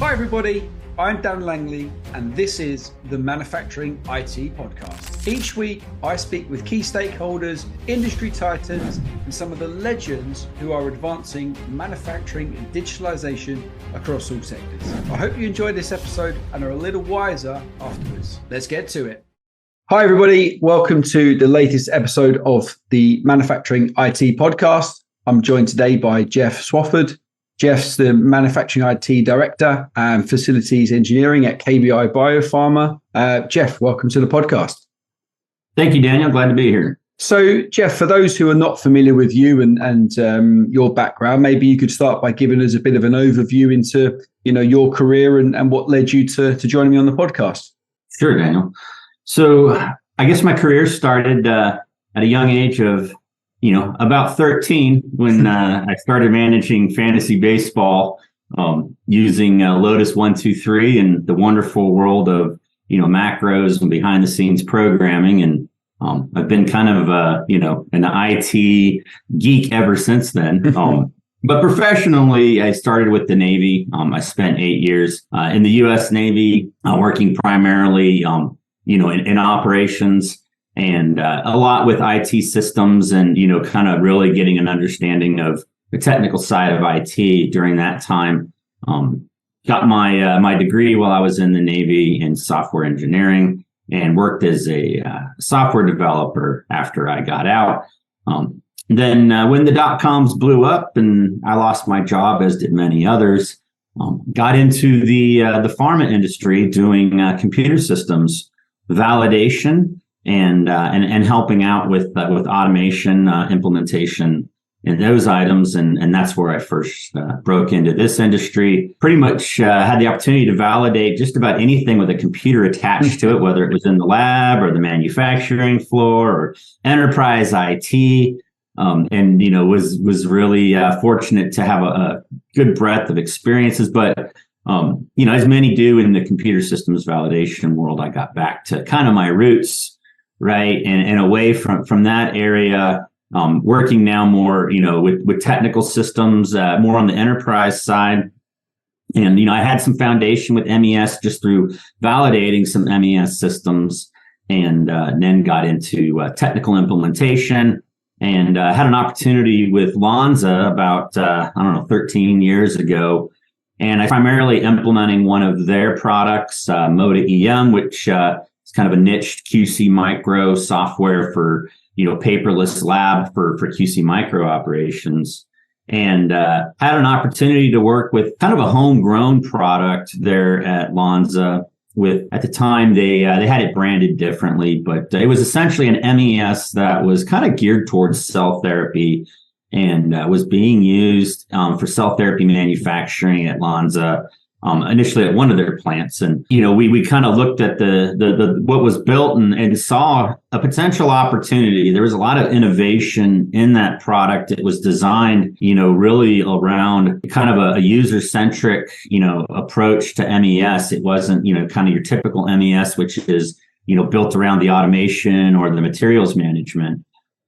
Hi everybody, I'm Dan Langley and this is the Manufacturing IT Podcast. Each week I speak with key stakeholders, industry titans and some of the legends who are advancing manufacturing and digitalisation across all sectors. I hope you enjoyed this episode and are a little wiser afterwards. Let's get to it. Hi everybody, welcome to the latest episode of the Manufacturing IT Podcast. I'm joined today by Geoff Swafford. Geoff's the Manufacturing IT Director and Facilities Engineering at KBI Biopharma. Geoff, welcome to the podcast. Thank you, Daniel. Glad to be here. So, Geoff, for those who are not familiar with you and your background, maybe you could start by giving us a bit of an overview into your career and what led you to joining me on the podcast. Sure, Daniel. So, I guess my career started at a young age of about 13 when I started managing fantasy baseball using Lotus 1-2-3 and the wonderful world of, macros and behind the scenes programming. And I've been kind of, an IT geek ever since then. But professionally, I started with the Navy. I spent 8 years in the U.S. Navy, working primarily, in operations. And a lot with IT systems and, kind of really getting an understanding of the technical side of IT during that time. Got my degree while I was in the Navy in software engineering and worked as a software developer after I got out. Then when the dot-coms blew up and I lost my job, as did many others, got into the pharma industry doing computer systems validation and helping out with automation implementation in those items. And that's where I first broke into this industry. Pretty much had the opportunity to validate just about anything with a computer attached to it, whether it was in the lab or the manufacturing floor or enterprise IT. And was really fortunate to have a good breadth of experiences. But as many do in the computer systems validation world, I got back to kind of my roots. Right. And away from that area, working now more, with technical systems, more on the enterprise side. And, I had some foundation with MES just through validating some MES systems and then got into technical implementation and had an opportunity with Lonzo about, 13 years ago. And I primarily implementing one of their products, Moda EM, which it's kind of a niche QC micro software for, paperless lab for QC micro operations. And had an opportunity to work with kind of a homegrown product there at Lonzo. At the time, they had it branded differently, but it was essentially an MES that was kind of geared towards cell therapy and was being used for cell therapy manufacturing at Lonzo. Initially at one of their plants. And, we kind of looked at the what was built and saw a potential opportunity. There was a lot of innovation in that product. It was designed, really around kind of a user-centric, approach to MES. It wasn't, kind of your typical MES, which is, built around the automation or the materials management.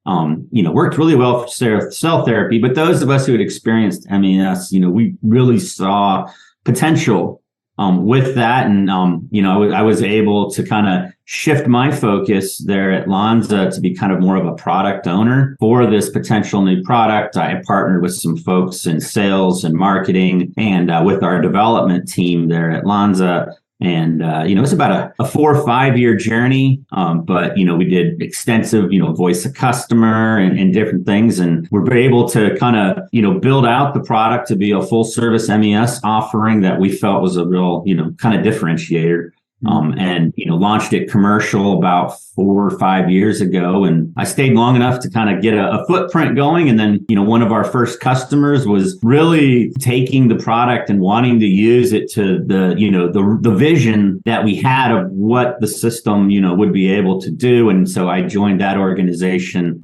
Worked really well for cell therapy. But those of us who had experienced MES, we really saw potential with that. And, I was able to kind of shift my focus there at Lonzo to be kind of more of a product owner for this potential new product. I partnered with some folks in sales and marketing and with our development team there at Lonzo. And, it's about a 4 or 5 year journey. But, we did extensive, voice of customer and different things. And we're able to kind of, build out the product to be a full service MES offering that we felt was a real, kind of differentiator. And launched it commercial about 4 or 5 years ago. And I stayed long enough to kind of get a footprint going. And then, one of our first customers was really taking the product and wanting to use it to the vision that we had of what the system, would be able to do. And so I joined that organization,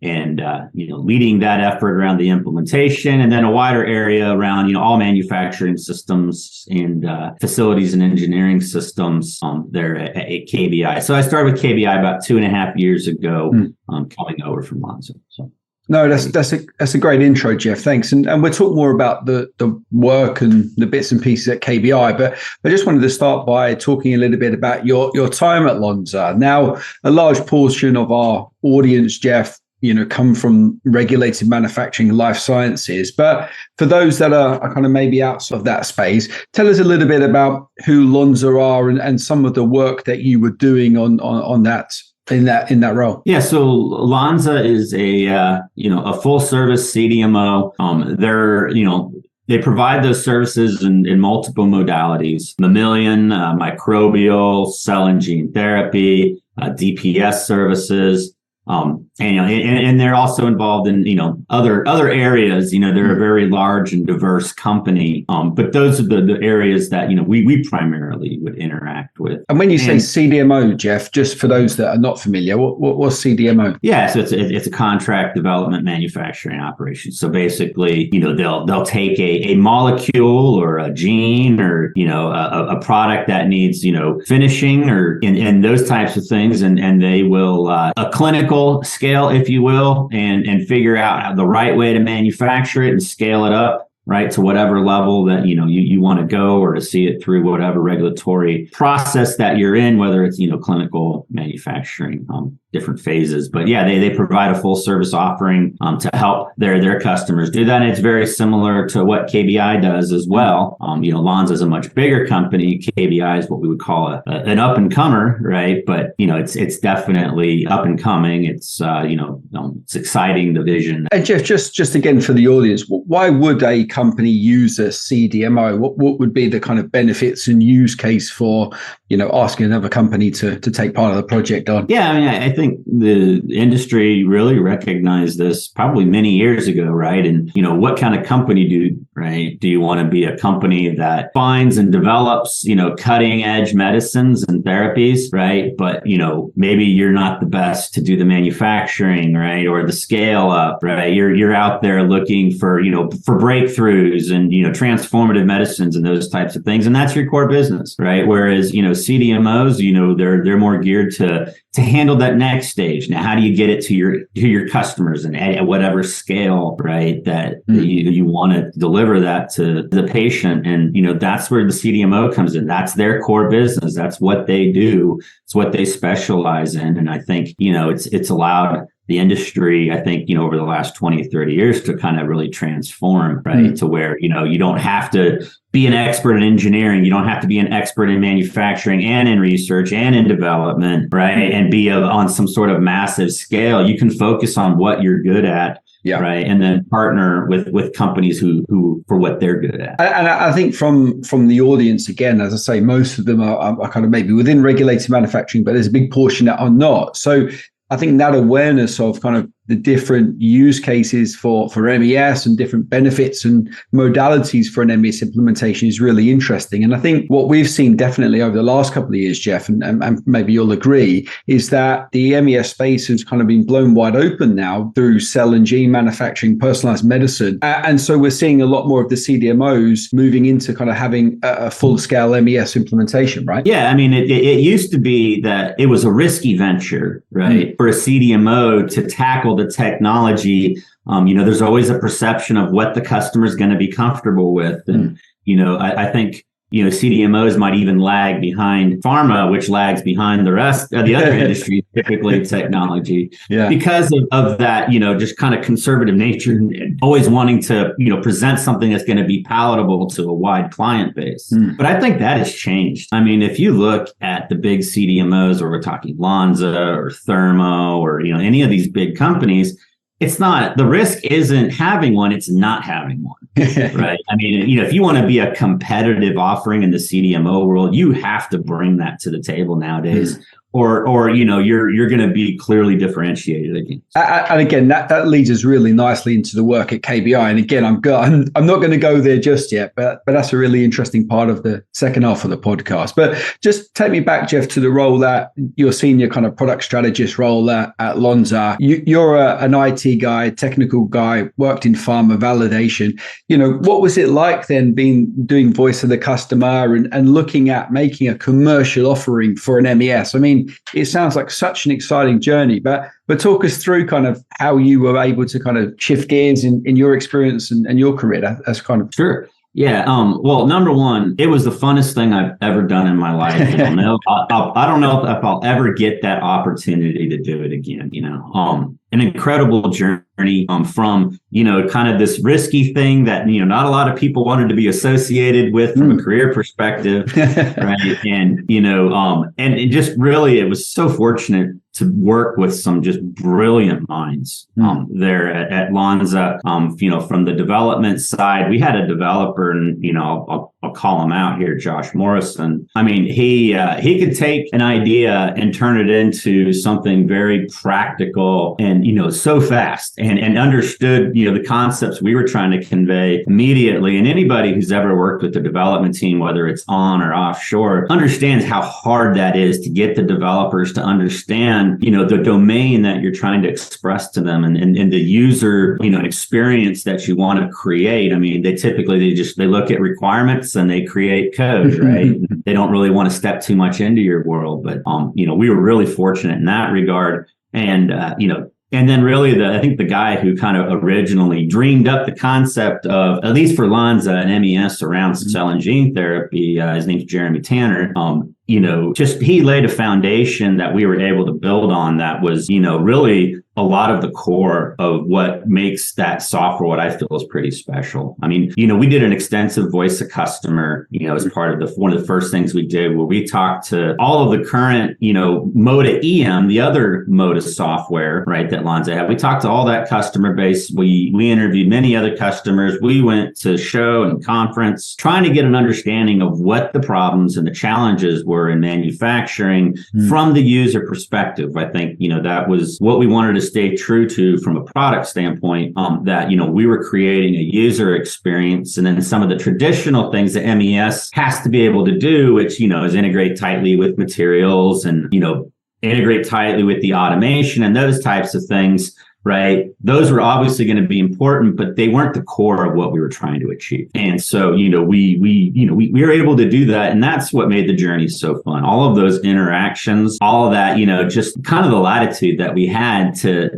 leading that effort around the implementation, and then a wider area around, all manufacturing systems and facilities and engineering systems there at KBI. So I started with KBI about 2.5 years ago, coming over from Lonzo. So. No, that's a great intro, Geoff. Thanks. And we'll talk more about the work and the bits and pieces at KBI. But I just wanted to start by talking a little bit about your time at Lonzo. Now, a large portion of our audience, Geoff, come from regulated manufacturing and life sciences. But for those that are kind of maybe outside of that space, tell us a little bit about who Lonzo are and some of the work that you were doing on that. In that role. Yeah, so Lonzo is a full service CDMO. They provide those services in multiple modalities: mammalian, microbial, cell and gene therapy, DPS services. And they're also involved in other areas. They're a very large and diverse company. But those are the areas that we primarily would interact with. And when you say CDMO, Geoff, just for those that are not familiar, what's CDMO? Yeah, so it's a contract development manufacturing operation. So basically, they'll take a molecule or a gene or a product that needs finishing or and those types of things, and they will a clinical scale, if you will, and figure out the right way to manufacture it and scale it up, right, to whatever level that you want to go, or to see it through whatever regulatory process that you're in, whether it's clinical manufacturing, different phases. But yeah, they provide a full service offering to help their customers do that. And it's very similar to what KBI does as well. Lonzo is a much bigger company. KBI is what we would call an up and comer, right? But it's definitely up and coming. It's it's exciting, the vision. And Geoff, just again for the audience, why would a company use a CDMO? What would be the kind of benefits and use case for asking another company to take part of the project on? Yeah, I mean, I think the industry really recognized this probably many years ago, right? And what kind of company do you want to be? A company that finds and develops cutting edge medicines and therapies, right? But maybe you're not the best to do the manufacturing, right, or the scale up, right? You're out there looking for for breakthroughs and transformative medicines and those types of things, and that's your core business, right? Whereas CDMOs, they're more geared to handle that next stage. Now, how do you get it to your customers and at whatever scale, right, that you want to deliver that to the patient? And that's where the CDMO comes in. That's their core business. That's what they do. It's what they specialize in. And I think it's allowed the industry, I think, over the last 20, 30 years to kind of really transform, right? To where, you don't have to be an expert in engineering. You don't have to be an expert in manufacturing and in research and in development, right? And be on some sort of massive scale. You can focus on what you're good at. Yeah. Right. And then partner with companies who for what they're good at. And I think from the audience, again, as I say, most of them are kind of maybe within regulated manufacturing, but there's a big portion that are not. So I think that awareness of kind of the different use cases for MES and different benefits and modalities for an MES implementation is really interesting. And I think what we've seen definitely over the last couple of years, Geoff, and maybe you'll agree, is that the MES space has kind of been blown wide open now through cell and gene manufacturing, personalized medicine. And so we're seeing a lot more of the CDMOs moving into kind of having a full-scale MES implementation, right? Yeah, I mean, it used to be that it was a risky venture, right, for a CDMO to tackle the technology. There's always a perception of what the customer is going to be comfortable with. And, I think, CDMOs might even lag behind pharma, which lags behind the rest of the other industries, typically technology, because of that, just kind of conservative nature and always wanting to, present something that's going to be palatable to a wide client base. But I think that has changed. I mean, if you look at the big CDMOs, or we're talking Lonzo or Thermo or, any of these big companies, it's not, the risk isn't having one, it's not having one. Right. I mean, if you want to be a competitive offering in the CDMO world, you have to bring that to the table nowadays. Or you're going to be clearly differentiated against. And again, that leads us really nicely into the work at KBI. And again, I'm not going to go there just yet, but that's a really interesting part of the second half of the podcast. But just take me back, Geoff, to the role that your senior kind of product strategist role at Lonzo. You're an IT guy, technical guy, worked in pharma validation. What was it like then doing voice of the customer and looking at making a commercial offering for an MES? I mean, mean, it sounds like such an exciting journey, but talk us through kind of how you were able to kind of shift gears in your experience and your career. That's kind of sure. Yeah. Well, number one, it was the funnest thing I've ever done in my life. And I don't know if I'll ever get that opportunity to do it again. An incredible journey from, kind of this risky thing that, not a lot of people wanted to be associated with from a career perspective. Right. And, and it just really, it was so fortunate to work with some just brilliant minds there at Lonzo. From the development side, we had a developer, and I'll call him out here, Josh Morrison. I mean, he could take an idea and turn it into something very practical and so fast, and understood the concepts we were trying to convey immediately. And anybody who's ever worked with the development team, whether it's on or offshore, understands how hard that is to get the developers to understand the domain that you're trying to express to them, and the user experience that you want to create. I mean, they look at requirements and they create code, right? They don't really want to step too much into your world, but we were really fortunate in that regard. And then really I think the guy who kind of originally dreamed up the concept of, at least for Lonzo and MES around cell and gene therapy, his name's Jeremy Tanner. He laid a foundation that we were able to build on that was, really a lot of the core of what makes that software, what I feel is pretty special. I mean, we did an extensive voice of customer, as part of one of the first things we did, where we talked to all of the current, MODA EM, the other MODA software, right, that Lonzo had. We talked to all that customer base. We interviewed many other customers. We went to show and conference trying to get an understanding of what the problems and the challenges were in manufacturing from the user perspective. I think, that was what we wanted to stay true to from a product standpoint, that, we were creating a user experience. And then some of the traditional things that MES has to be able to do, which, is integrate tightly with materials and, integrate tightly with the automation and those types of things. Right. Those were obviously going to be important, but they weren't the core of what we were trying to achieve. And so, we were able to do that. And that's what made the journey so fun. All of those interactions, all of that, just kind of the latitude that we had to,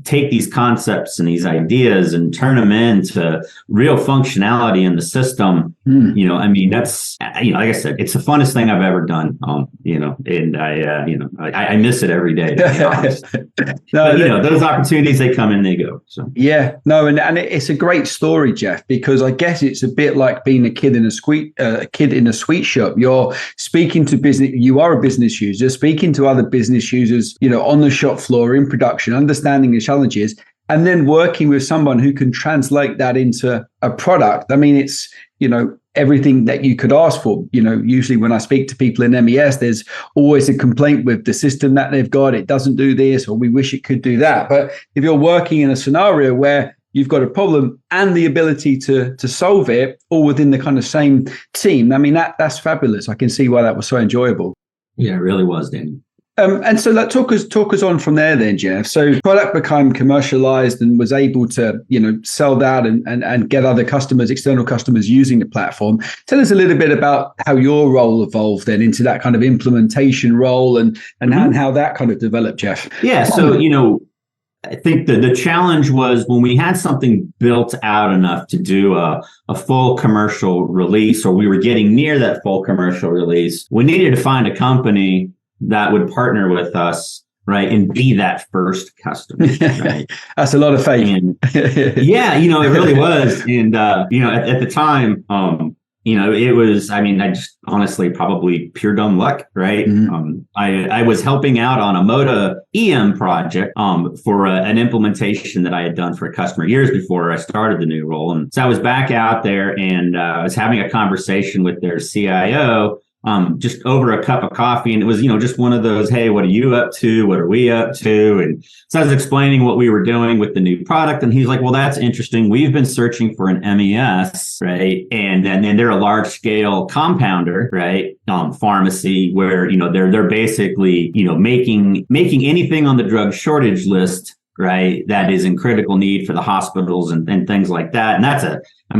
take these concepts and these ideas and turn them into real functionality in the system. I mean, that's, like I said, it's the funnest thing I've ever done. And I miss it every day, to be honest. But, those opportunities, they come and they go. So yeah, no, and it's a great story, Geoff, because I guess it's a bit like being a kid in a sweet shop. You're speaking to business. You are a business user, speaking to other business users, on the shop floor in production, understanding the challenges, and then working with someone who can translate that into a product. I mean, it's everything that you could ask for. Usually when I speak to people in MES, there's always a complaint with the system that they've got. It doesn't do this, or we wish it could do that. But if you're working in a scenario where you've got a problem and the ability to solve it all within the kind of same team, I mean, that's fabulous. I can see why that was so enjoyable. Yeah, it really was, Daniel. And so talk us on from there then, Geoff. So product became commercialized and was able to, sell that and get other customers, external customers using the platform. Tell us a little bit about how your role evolved then into that kind of implementation role and how that kind of developed, Geoff. Yeah. So, I think the challenge was when we had something built out enough to do a full commercial release, or we were getting near that full commercial release, we needed to find a company that would partner with us, right, and be that first customer. Right? That's a lot of faith. And, yeah, it really was. And at the time, it was. I mean, I just honestly probably pure dumb luck, right? I was helping out on a MODA EM project for an implementation that I had done for a customer years before I started the new role, and so I was back out there and I was having a conversation with their CIO. Just over a cup of coffee. And it was, just one of those, hey, what are you up to? What are we up to? And so I was explaining what we were doing with the new product. And he's like, well, that's interesting. We've been searching for an MES, right? And then they're a large scale compounder, right? Pharmacy where, they're basically, making anything on the drug shortage list, right, that is in critical need for the hospitals and things like that. And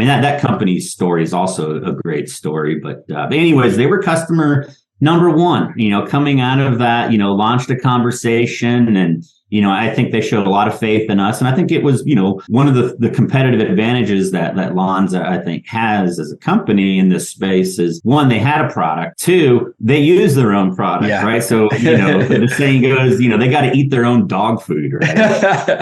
that company's story is also a great story. But anyways, they were customer number one, coming out of that, launched a conversation, and I think they showed a lot of faith in us. And I think it was, one of the competitive advantages that Lonzo, I think, has as a company in this space is, one, they had a product. Two, they use their own product, right? So, the saying goes, they got to eat their own dog food, right?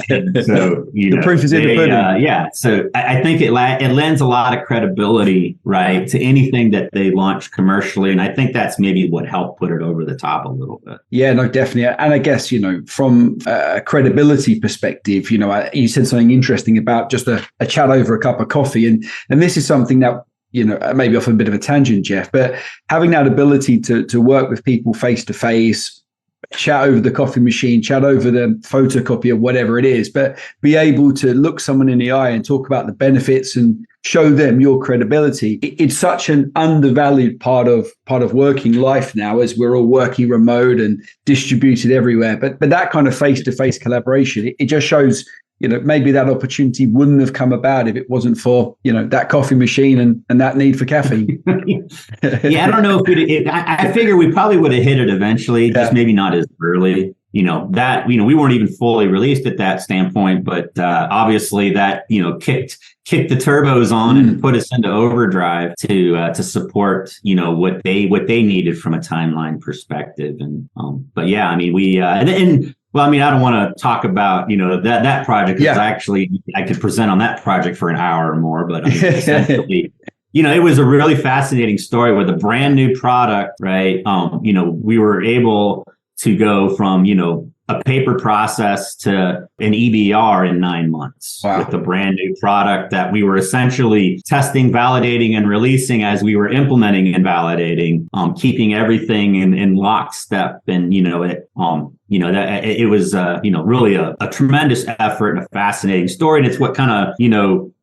And so, the proof is in the pudding. So I think it lends a lot of credibility, right, to anything that they launch commercially. And I think that's maybe what helped put it over the top a little bit. Yeah, no, definitely. And I guess, from a credibility perspective, you said something interesting about just a chat over a cup of coffee. And this is something that, maybe off a bit of a tangent, Geoff, but having that ability to work with people face to face, chat over the coffee machine, chat over the photocopier, whatever it is, but be able to look someone in the eye and talk about the benefits and show them your credibility. It's such an undervalued part of working life now, as we're all working remote and distributed everywhere. But that kind of face-to-face collaboration, it just shows, maybe that opportunity wouldn't have come about if it wasn't for, that coffee machine and that need for caffeine. Yeah, I don't know if I figure we probably would have hit it eventually, just maybe not as early. We weren't even fully released at that standpoint, but obviously that, kicked the turbos on and put us into overdrive to support, what they needed from a timeline perspective. And but yeah, I mean, well, I mean, I don't want to talk about, that project, because I could present on that project for an hour or more, but I mean, essentially, it was a really fascinating story with a brand new product, right? We were able to go from, a paper process to an EBR in 9 months. Wow. With a brand new product that we were essentially testing, validating, and releasing as we were implementing and validating, keeping everything in lockstep. And, it was, really a tremendous effort and a fascinating story. And it's what kind of,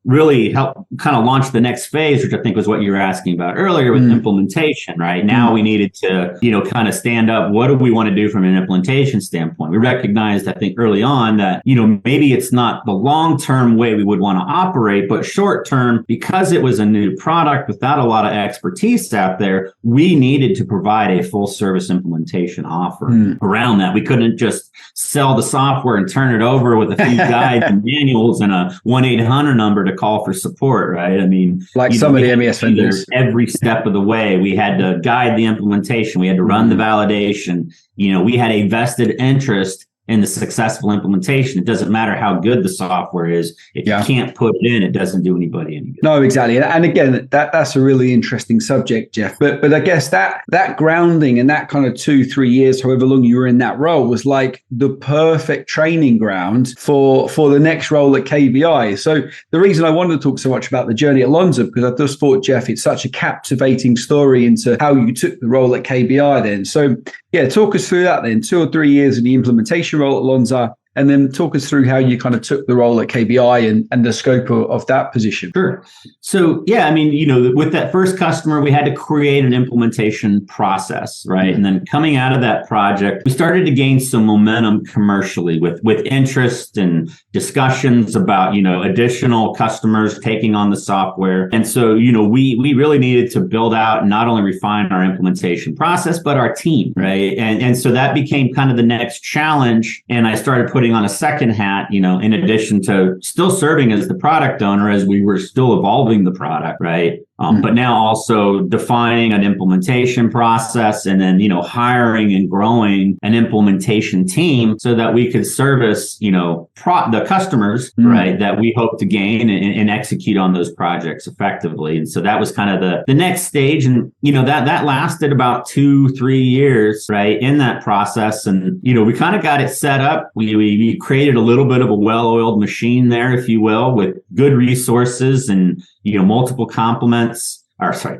really helped kind of launch the next phase, which I think was what you were asking about earlier with implementation, right? Now we needed to, kind of stand up. What do we want to do from an implementation standpoint? We recognized, I think, early on that, maybe it's not the long-term way we would want to operate, but short-term, because it was a new product without a lot of expertise out there, we needed to provide a full-service implementation offer around that. We couldn't just sell the software and turn it over with a few guides and manuals and a 1-800 number to call for support, right? I mean, like some of the MES vendors, every step of the way, we had to guide the implementation. We had to run the validation. We had a vested interest in the successful implementation. It doesn't matter how good the software is. If you can't put it in, it doesn't do anybody any good. No, exactly. And again, that's a really interesting subject, Geoff. But I guess that grounding and that kind of 2-3 years, however long you were in that role, was like the perfect training ground for the next role at KBI. So the reason I wanted to talk so much about the journey at Lonzo, because I just thought, Geoff, it's such a captivating story into how you took the role at KBI then. So yeah, talk us through that then, 2 or 3 years in the implementation role at Lonzo, and then talk us through how you kind of took the role at KBI and the scope of that position. Sure. So, yeah, I mean, with that first customer, we had to create an implementation process, right? And then coming out of that project, we started to gain some momentum commercially with interest and discussions about, additional customers taking on the software. And so, we really needed to build out and not only refine our implementation process, but our team, right? And so that became kind of the next challenge. And I started putting on a second hat, in addition to still serving as the product owner as we were still evolving the product, right? But now also defining an implementation process and then, hiring and growing an implementation team so that we could service, the customers, right, that we hope to gain and execute on those projects effectively. And so that was kind of the next stage. And, that lasted about 2-3 years, right, in that process. And, we kind of got it set up. We created a little bit of a well-oiled machine there, if you will, with good resources and, multiple continents, right,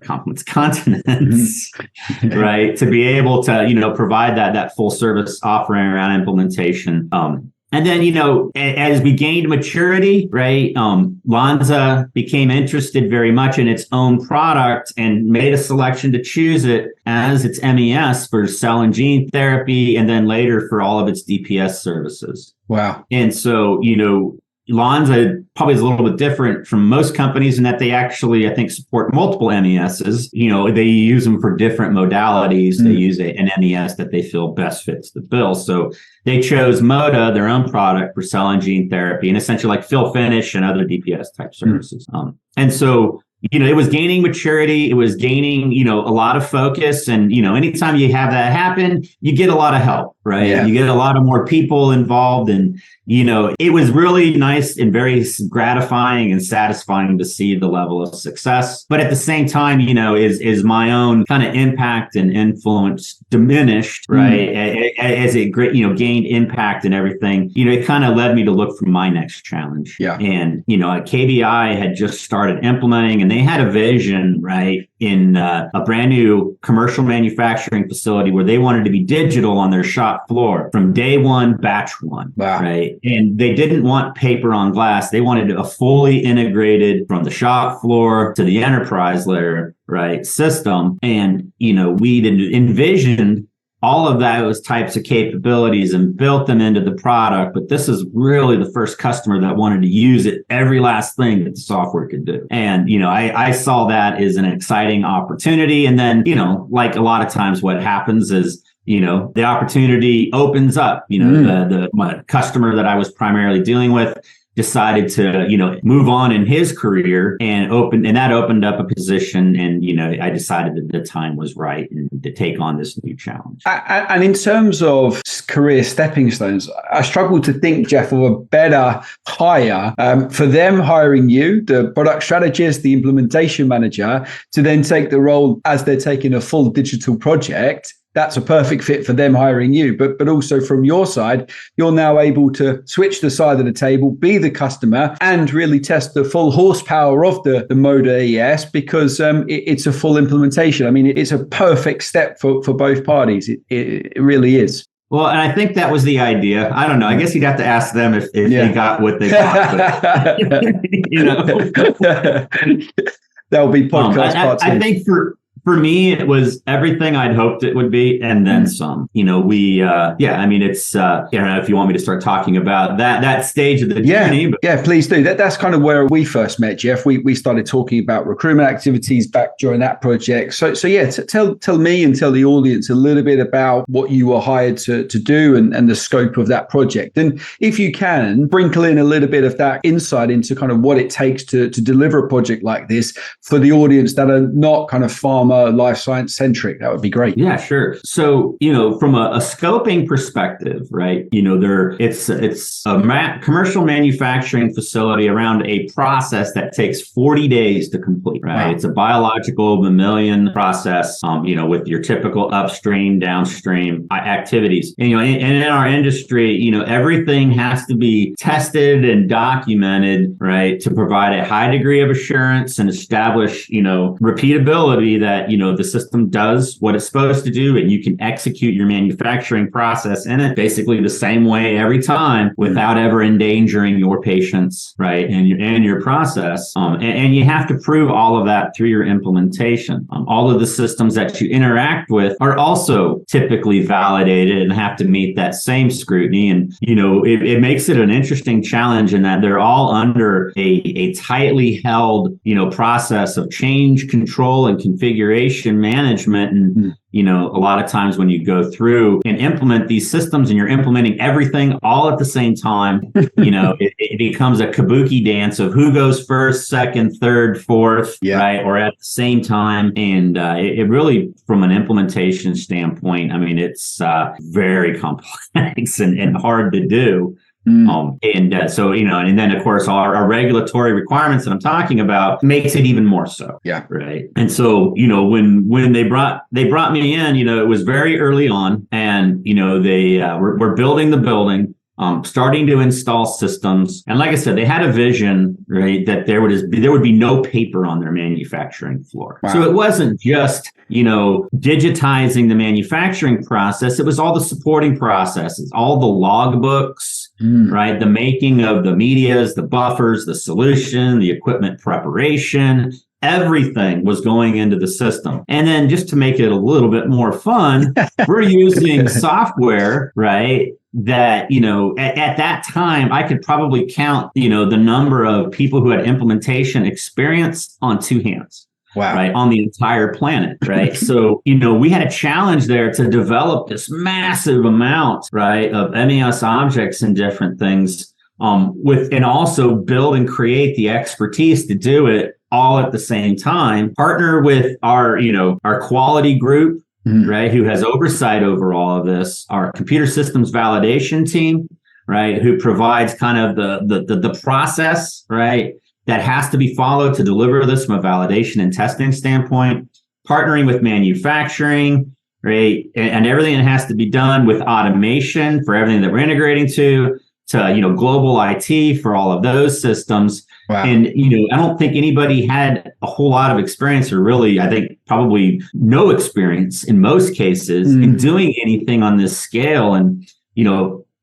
to be able to, provide that full service offering around implementation. And then, as we gained maturity, right, Lonzo became interested very much in its own product and made a selection to choose it as its MES for cell and gene therapy, and then later for all of its DPS services. Wow. And so, Lonzo probably is a little bit different from most companies in that they actually, I think, support multiple MESs. They use them for different modalities. They use an MES that they feel best fits the bill. So they chose Moda, their own product, for cell and gene therapy, and essentially like fill finish and other DPS type services. And so it was gaining maturity. It was gaining, a lot of focus. And, anytime you have that happen, you get a lot of help, right? Yeah. You get a lot of more people involved. And, it was really nice and very gratifying and satisfying to see the level of success. But at the same time, is my own kind of impact and influence diminished, right? As it gained impact and everything, it kind of led me to look for my next challenge. Yeah. And, KBI had just started implementing, and they had a vision, right, in a brand new commercial manufacturing facility where they wanted to be digital on their shop floor from day one, batch one. Wow. Right. And they didn't want paper on glass. They wanted a fully integrated from the shop floor to the enterprise layer, right, system. And, we envisioned all of those types of capabilities and built them into the product. But this is really the first customer that wanted to use it, every last thing that the software could do. And, I saw that as an exciting opportunity. And then, like a lot of times what happens is, the opportunity opens up. My customer that I was primarily dealing with decided to, move on in his career and that opened up a position. And, I decided that the time was right and to take on this new challenge. And in terms of career stepping stones, I struggle to think, Geoff, of a better hire for them hiring you, the product strategist, the implementation manager, to then take the role as they're taking a full digital project. That's a perfect fit for them hiring you. But also from your side, you're now able to switch the side of the table, be the customer, and really test the full horsepower of the Moda ES because it's a full implementation. I mean, it's a perfect step for both parties. It really is. Well, and I think that was the idea. I don't know. I guess you'd have to ask them if they got what they got. But, There'll be podcast parts. I think for me, it was everything I'd hoped it would be, and then some. It's, I don't know if you want me to start talking about that stage of the journey. But. Yeah, please do. That's kind of where we first met, Geoff. We started talking about recruitment activities back during that project. So tell me and tell the audience a little bit about what you were hired to do and the scope of that project. And if you can, sprinkle in a little bit of that insight into kind of what it takes to deliver a project like this for the audience that are not kind of pharma, life science centric. That would be great. Yeah, sure. So, from a scoping perspective, right, it's a commercial manufacturing facility around a process that takes 40 days to complete, right? Wow. It's a biological mammalian process, with your typical upstream, downstream activities. And, in our industry, everything has to be tested and documented, right, to provide a high degree of assurance and establish, repeatability that, the system does what it's supposed to do, and you can execute your manufacturing process in it basically the same way every time without ever endangering your patients, right, and your process. And you have to prove all of that through your implementation. All of the systems that you interact with are also typically validated and have to meet that same scrutiny. And, it makes it an interesting challenge in that they're all under a tightly held, process of change control and configuration management. And, a lot of times when you go through and implement these systems and you're implementing everything all at the same time, it becomes a kabuki dance of who goes first, second, third, fourth, right? Or at the same time. And it really, from an implementation standpoint, it's very complex and hard to do. So, and then of course our regulatory requirements that I'm talking about makes it even more so. Yeah. Right. And so, when they brought me in, it was very early on, and, they were building the building. Starting to install systems. And like I said, they had a vision, right, that there would be no paper on their manufacturing floor. Wow. So it wasn't just, digitizing the manufacturing process. It was all the supporting processes, all the logbooks, right, the making of the medias, the buffers, the solution, the equipment preparation. Everything was going into the system. And then just to make it a little bit more fun, we're using software, right, that, at that time, I could probably count, the number of people who had implementation experience on two hands. Wow. Right. On the entire planet. Right. So, we had a challenge there to develop this massive amount, right, of MES objects and different things, and also build and create the expertise to do it all at the same time. Partner with our quality group, right, who has oversight over all of this, our computer systems validation team, right, who provides kind of the process, right, that has to be followed to deliver this from a validation and testing standpoint, partnering with manufacturing, right, and everything that has to be done with automation for everything that we're integrating to global IT for all of those systems. Wow. And, I don't think anybody had a whole lot of experience, or really, I think probably no experience in most cases in doing anything on this scale. And,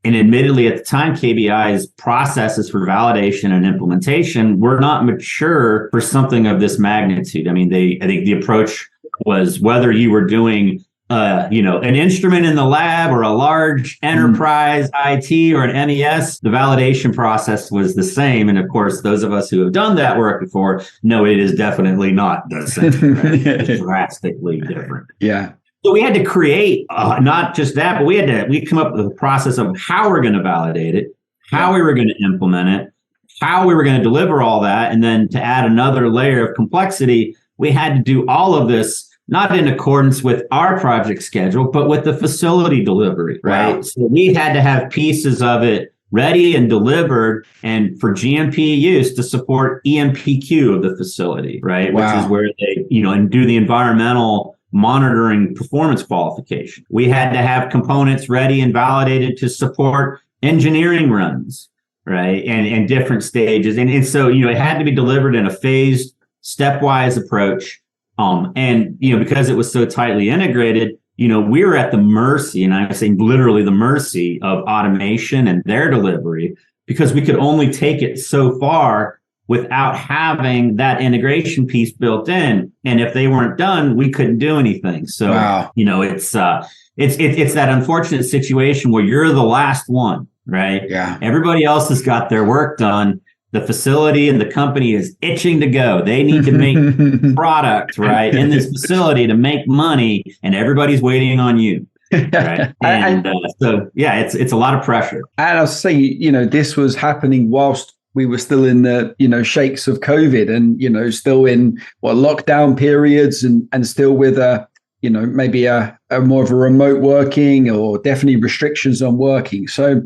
and admittedly, at the time, KBI's processes for validation and implementation were not mature for something of this magnitude. I mean, I think the approach was, whether you were doing, an instrument in the lab or a large enterprise IT or an MES, the validation process was the same. And of course, those of us who have done that work before know it is definitely not the same. Right? It's drastically different. Yeah. So we had to create not just that, but we come up with a process of how we're going to validate it, how we were going to implement it, how we were going to deliver all that. And then to add another layer of complexity, we had to do all of this not in accordance with our project schedule, but with the facility delivery, right? Wow. So we had to have pieces of it ready and delivered, and for GMP use to support EMPQ of the facility, right? Wow. Which is where they, and do the environmental monitoring performance qualification. We had to have components ready and validated to support engineering runs, right? And different stages. And so, it had to be delivered in a phased, stepwise approach. And, because it was so tightly integrated, we were at the mercy, and I'm saying literally the mercy, of automation and their delivery, because we could only take it so far without having that integration piece built in. And if they weren't done, we couldn't do anything. So, wow. It's that unfortunate situation where you're the last one, right? Yeah. Everybody else has got their work done. The facility and the company is itching to go. They need to make product, right, in this facility to make money, and everybody's waiting on you. Right. And so, it's a lot of pressure. And I was saying, this was happening whilst we were still in the, shakes of COVID, and, still in lockdown periods, and still with maybe a more of a remote working, or definitely restrictions on working. So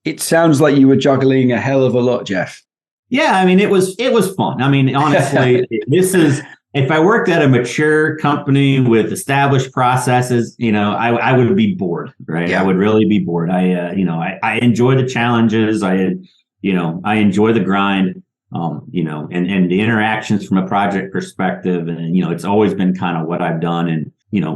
it sounds like you were juggling a hell of a lot, Geoff. Yeah, I mean, it was fun. I mean, honestly, if I worked at a mature company with established processes, I would be bored, right? Yeah. I would really be bored. I enjoy the challenges. I enjoy the grind, and the interactions from a project perspective. And, it's always been kind of what I've done. And,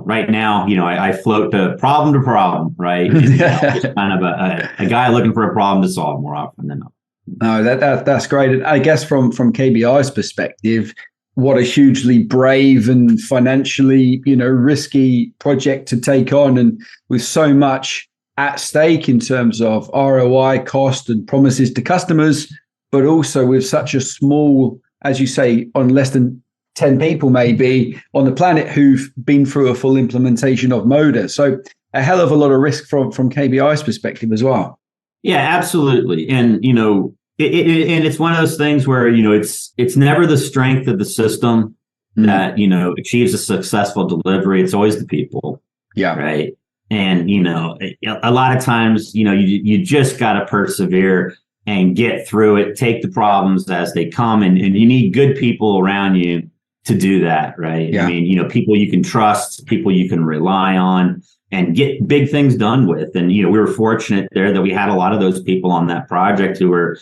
right now, I float to problem, right? And, just kind of a guy looking for a problem to solve more often than not. No, that's great. And I guess from KBI's perspective, what a hugely brave and financially, risky project to take on, and with so much at stake in terms of ROI, cost, and promises to customers, but also with such a small, as you say, on less than 10 people maybe on the planet who've been through a full implementation of Moda. So a hell of a lot of risk from KBI's perspective as well. Yeah, absolutely. And, and it's one of those things where, it's never the strength of the system that, achieves a successful delivery. It's always the people. Yeah. Right. And, a lot of times, you just got to persevere and get through it, take the problems as they come. And you need good people around you to do that. Right. Yeah. I mean, people you can trust, people you can rely on, and get big things done with. And, we were fortunate there that we had a lot of those people on that project who were,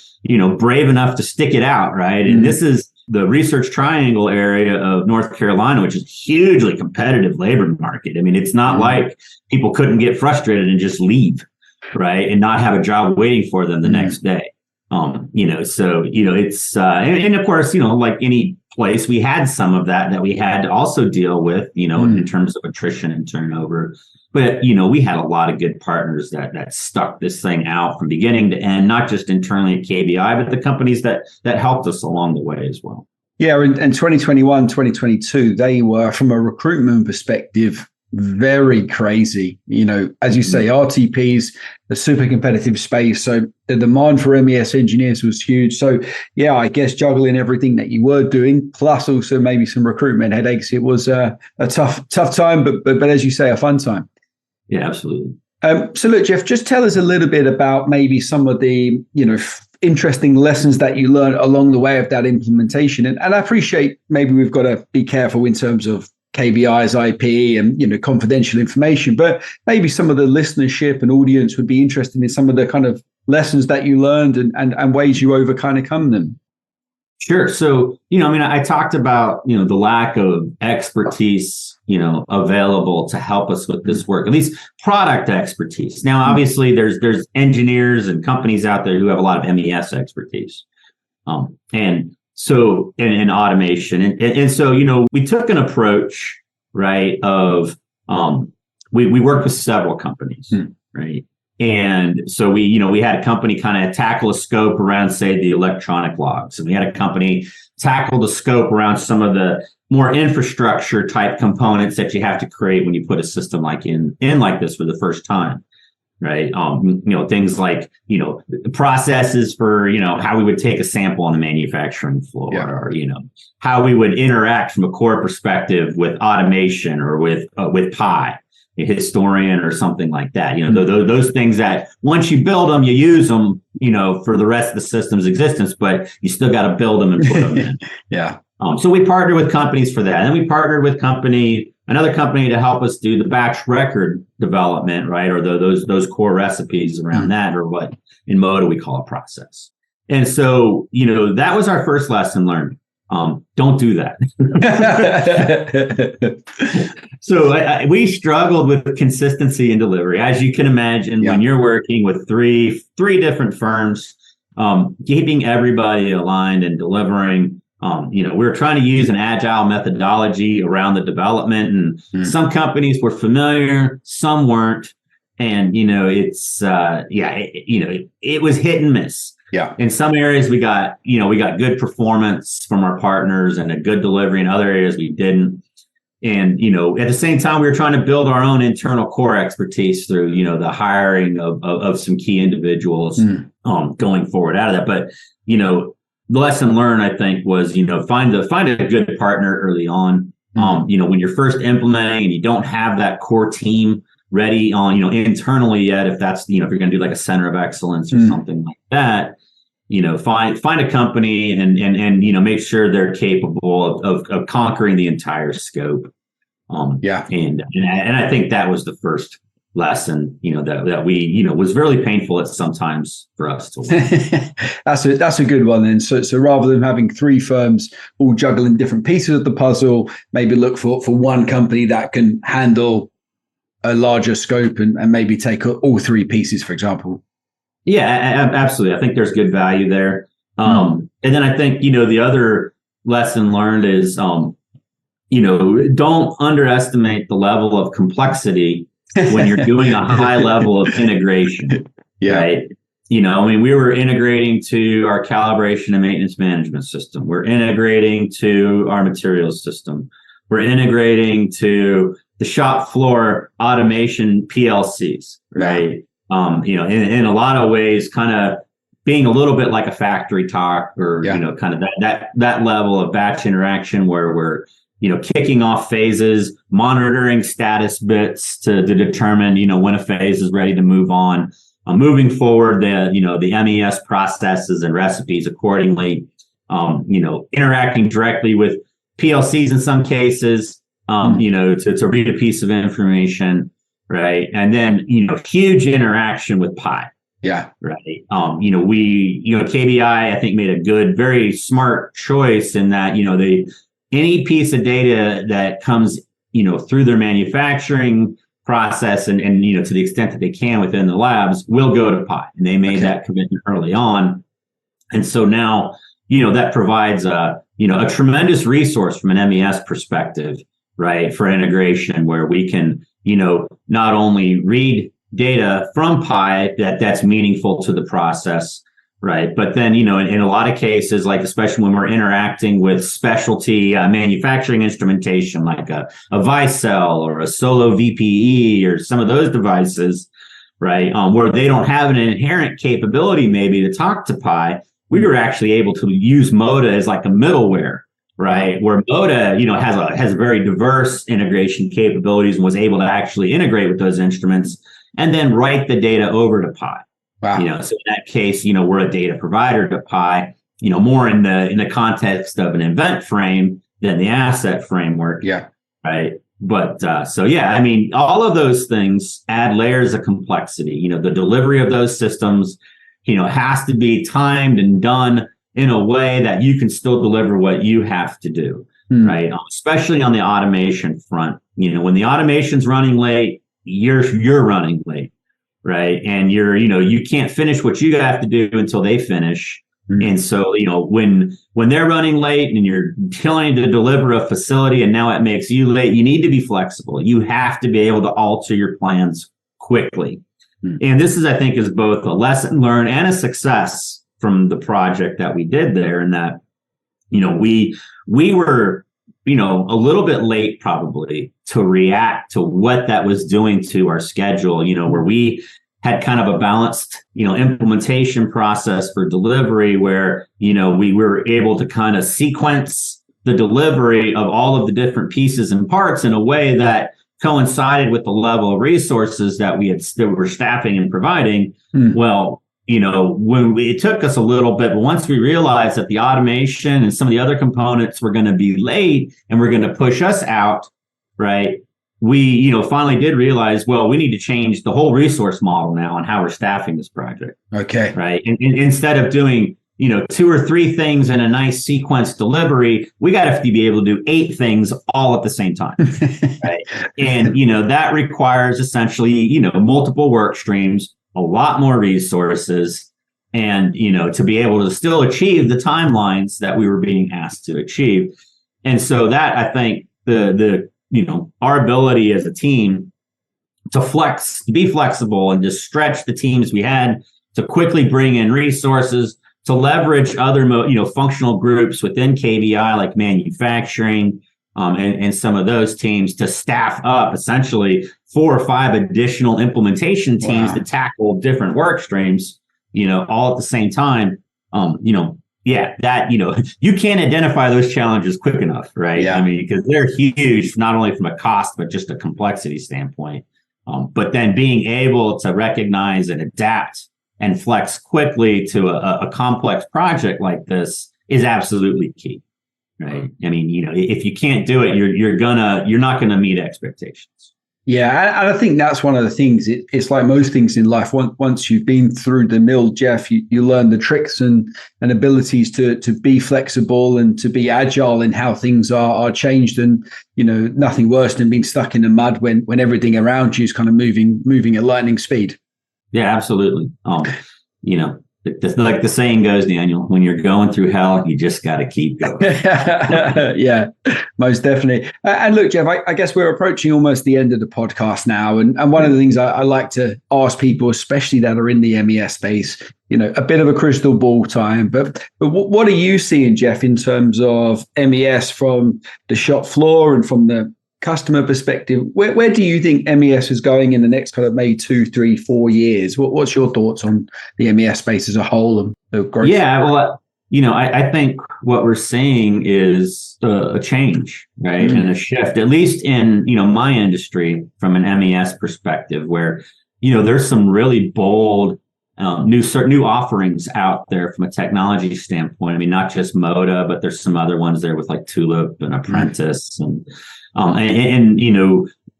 brave enough to stick it out. Right. And this is the Research Triangle area of North Carolina, which is a hugely competitive labor market. I mean, it's not like people couldn't get frustrated and just leave, right, and not have a job waiting for them the next day. So, it's, and of course, like any place, we had some of that we had to also deal with, in terms of attrition and turnover. But, we had a lot of good partners that stuck this thing out from beginning to end, not just internally at KBI, but the companies that helped us along the way as well. Yeah, and 2021, 2022, they were, from a recruitment perspective, very crazy. As you say, RTP's a super competitive space. So the demand for MES engineers was huge. So yeah, I guess juggling everything that you were doing, plus also maybe some recruitment headaches, it was a tough time, but as you say, a fun time. Yeah, absolutely. So look, Geoff, just tell us a little bit about maybe some of the, interesting lessons that you learned along the way of that implementation. And I appreciate maybe we've got to be careful in terms of KBI's IP and, confidential information, but maybe some of the listenership and audience would be interested in some of the kind of lessons that you learned and ways you overcome them. Sure. So, I talked about, the lack of expertise, available to help us with this work, at least product expertise. Now, obviously, there's engineers and companies out there who have a lot of MES expertise. And so, and automation. And so, we took an approach, right, of we worked with several companies, right? And so we had a company kind of tackle a scope around, say, the electronic logs. And we had a company tackle the scope around some of the more infrastructure type components that you have to create when you put a system like in like this for the first time, right? Things like, processes for, how we would take a sample on the manufacturing floor, or, how we would interact from a core perspective with automation or with Pi. Historian or something like that, those things that once you build them, you use them, for the rest of the system's existence, but you still got to build them and put them in. Yeah. So we partnered with companies for that. And then we partnered with another company to help us do the batch record development, right? Or those core recipes around that, or what in Moda we call a process. And so, that was our first lesson learned. Don't do that. So we struggled with consistency in delivery, as you can imagine, when you're working with three different firms, keeping everybody aligned and delivering. We were trying to use an agile methodology around the development, and some companies were familiar, some weren't, and it was hit and miss. Yeah. In some areas we got good performance from our partners and a good delivery. In other areas we didn't. And, at the same time, we were trying to build our own internal core expertise through, the hiring of some key individuals going forward out of that. But, the lesson learned, I think, was, find a good partner early on. When you're first implementing and you don't have that core team ready on, internally yet, if that's, if you're going to do like a center of excellence or something like that, find a company and make sure they're capable of conquering the entire scope. And I think that was the first lesson, that we, was really painful at sometimes for us to learn. That's a good one then. So rather than having three firms all juggling different pieces of the puzzle, maybe look for one company that can handle a larger scope and maybe take all three pieces, for example. Yeah, absolutely. I think there's good value there. And then I think, the other lesson learned is, don't underestimate the level of complexity when you're doing a high level of integration. Right? We were integrating to our calibration and maintenance management system. We're integrating to our materials system. We're integrating to the shop floor automation PLCs, right? In a lot of ways, kind of being a little bit like a factory talk, or kind of that level of batch interaction where we're kicking off phases, monitoring status bits to determine when a phase is ready to move on, moving forward the MES processes and recipes accordingly, interacting directly with PLCs in some cases. To read a piece of information, right? And then, huge interaction with Pi. Yeah. Right. KBI, I think, made a good, very smart choice in that, any piece of data that comes, through their manufacturing process and to the extent that they can within the labs will go to Pi. And they made that commitment early on. And so now, that provides a a tremendous resource from an MES perspective, right, for integration, where we can, not only read data from Pi that's meaningful to the process, right, but then, in a lot of cases, like especially when we're interacting with specialty manufacturing instrumentation, like a Vicell or a Solo VPE or some of those devices, right, where they don't have an inherent capability maybe to talk to Pi, we were actually able to use Moda as like a middleware, right? Where Moda, has very diverse integration capabilities and was able to actually integrate with those instruments and then write the data over to Pi. Wow. So in that case, we're a data provider to Pi, more in the context of an event frame than the asset framework. Yeah. Right. But all of those things add layers of complexity. The delivery of those systems, has to be timed and done in a way that you can still deliver what you have to do, right? Especially on the automation front. When the automation's running late, you're running late, right? And you can't finish what you have to do until they finish. And so, when they're running late and you're trying to deliver a facility and now it makes you late, you need to be flexible. You have to be able to alter your plans quickly. And this I think, is both a lesson learned and a success from the project that we did there, in that, we were, a little bit late probably to react to what that was doing to our schedule, where we had kind of a balanced, implementation process for delivery where, we were able to kind of sequence the delivery of all of the different pieces and parts in a way that coincided with the level of resources that we were staffing and providing. Well, it took us a little bit, but once we realized that the automation and some of the other components were going to be late and were going to push us out, right, we, finally did realize, well, we need to change the whole resource model now on how we're staffing this project. Okay. Right. And instead of doing, 2 or 3 things in a nice sequence delivery, we got to be able to do 8 things all at the same time. Right. And, that requires essentially, multiple work streams, a lot more resources, and, to be able to still achieve the timelines that we were being asked to achieve. And so that, I think, our ability as a team to be flexible and to stretch the teams we had, to quickly bring in resources, to leverage other, functional groups within KBI, like manufacturing, and some of those teams, to staff up essentially 4 or 5 additional implementation teams to tackle different work streams, all at the same time. You can't identify those challenges quick enough, right? Yeah. I mean, because they're huge, not only from a cost, but just a complexity standpoint. But then being able to recognize and adapt and flex quickly to a complex project like this is absolutely key, right? I mean, if you can't do it, you're not gonna meet expectations. Yeah, and I think that's one of the things. It's like most things in life. Once you've been through the mill, Geoff, you learn the tricks and abilities to be flexible and to be agile in how things are changed. And nothing worse than being stuck in the mud when everything around you is kind of moving at lightning speed. Yeah, absolutely. Like the saying goes, Daniel, when you're going through hell, you just got to keep going. Yeah, most definitely. And look, Geoff, I guess we're approaching almost the end of the podcast now. And one of the things I like to ask people, especially that are in the MES space, a bit of a crystal ball time. But what are you seeing, Geoff, in terms of MES from the shop floor and from the customer perspective? Where do you think MES is going in the next kind of maybe 2, 3, 4 years? What's your thoughts on the MES space as a whole and the growth? Yeah, well, I think what we're seeing is a change, right, and a shift, at least in my industry, from an MES perspective, where there's some really bold new offerings out there from a technology standpoint. I mean, not just Moda, but there's some other ones there with like Tulip and Apprentice, and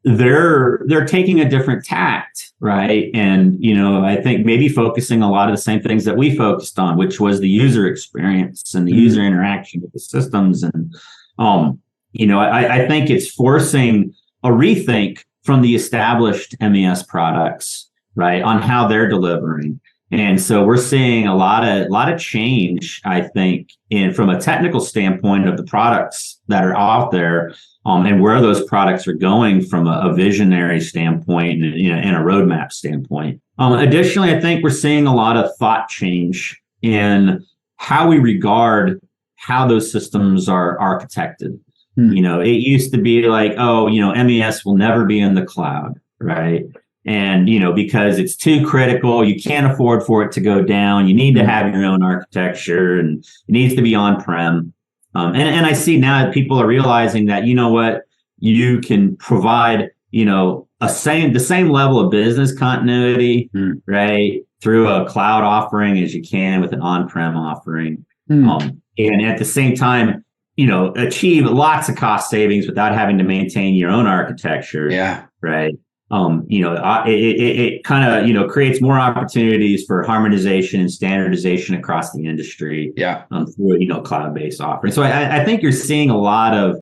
they're taking a different tact, right? And I think maybe focusing a lot of the same things that we focused on, which was the user experience and the user interaction with the systems. And I think it's forcing a rethink from the established MES products, right, on how they're delivering. And so we're seeing a lot of change, I think, from a technical standpoint of the products that are out there, and where those products are going from a visionary standpoint and a roadmap standpoint. Additionally, I think we're seeing a lot of thought change in how we regard how those systems are architected. It used to be like, MES will never be in the cloud, right? And, because it's too critical, you can't afford for it to go down. You need to have your own architecture, and it needs to be on-prem. And I see now that people are realizing that, you can provide, the same level of business continuity, right, through a cloud offering as you can with an on-prem offering. And at the same time, achieve lots of cost savings without having to maintain your own architecture. Yeah. Right. It kind of, creates more opportunities for harmonization and standardization across the industry. Yeah. Through, cloud-based offerings. So I think you're seeing a lot of,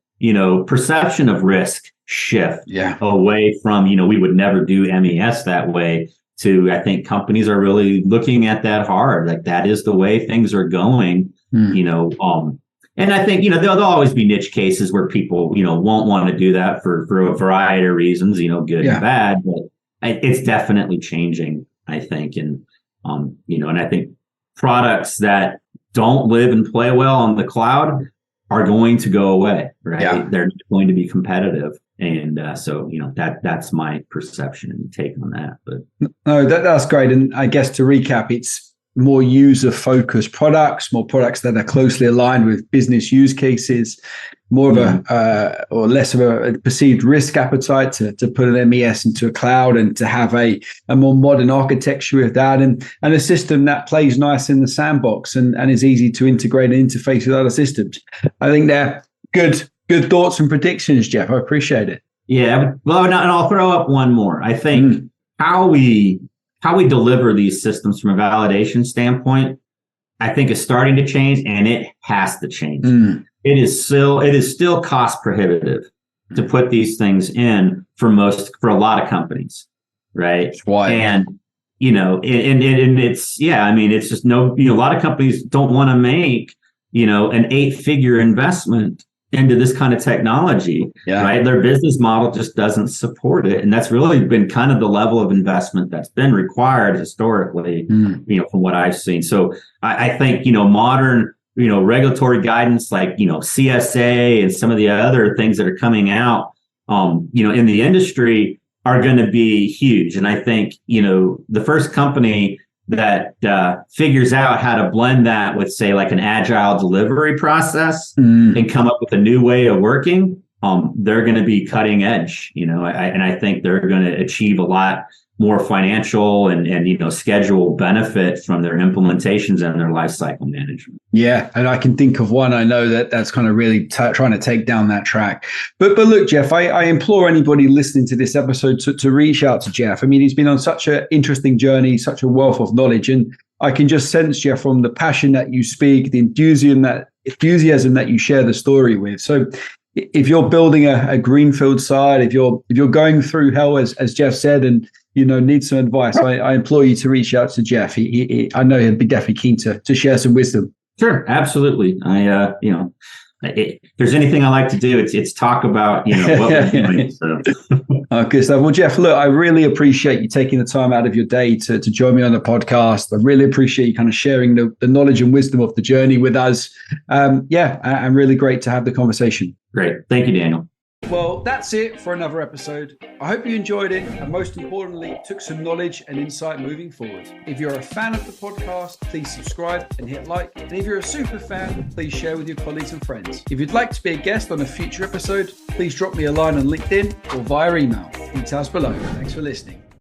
perception of risk shift away from, we would never do MES that way, to, I think companies are really looking at that hard. Like, that is the way things are going, and I think, there'll always be niche cases where people, won't want to do that for a variety of reasons, good and bad, but it's definitely changing, I think. And, and I think products that don't live and play well on the cloud are going to go away, right? Yeah. They're going to be competitive. And so, that's my perception and take on that. But no, that's great. And I guess to recap, it's more user-focused products, more products that are closely aligned with business use cases, more of or less of a perceived risk appetite to put an MES into a cloud, and to have a more modern architecture with that, and a system that plays nice in the sandbox and is easy to integrate and interface with other systems. I think they're good thoughts and predictions, Geoff. I appreciate it. Yeah. Well, and I'll throw up one more. I think how we deliver these systems from a validation standpoint, I think is starting to change, and it has to change. It is still cost prohibitive to put these things in for a lot of companies, right? Why? And and it's it's just a lot of companies don't want to make an 8-figure investment into this kind of technology, right? Their business model just doesn't support it. And that's really been kind of the level of investment that's been required historically, from what I've seen. So I think, modern, regulatory guidance like, CSA and some of the other things that are coming out, in the industry are going to be huge. And I think, the first company that figures out how to blend that with, say, like an agile delivery process and come up with a new way of working, they're going to be cutting edge, and I think they're going to achieve a lot more financial and schedule benefit from their implementations and their life cycle management. Yeah, and I can think of one I know that's kind of really trying to take down that track. But look, Geoff, I implore anybody listening to this episode to reach out to Geoff. I mean, he's been on such an interesting journey, such a wealth of knowledge, and I can just sense, Geoff, from the passion that you speak, the enthusiasm that you share the story with. So if you're building a greenfield site, if you're going through hell, as Geoff said, and need some advice, I implore you to reach out to Geoff. I know he'll be definitely keen to share some wisdom. Sure, absolutely. If there's anything I like to do, it's talk about what we're doing. So. Good stuff. Well, Geoff, look, I really appreciate you taking the time out of your day to join me on the podcast. I really appreciate you kind of sharing the knowledge and wisdom of the journey with us. And really great to have the conversation. Great. Thank you, Daniel. Well, that's it for another episode. I hope you enjoyed it, and most importantly, took some knowledge and insight moving forward. If you're a fan of the podcast, please subscribe and hit like. And if you're a super fan, please share with your colleagues and friends. If you'd like to be a guest on a future episode, please drop me a line on LinkedIn or via email. Details below. Thanks for listening.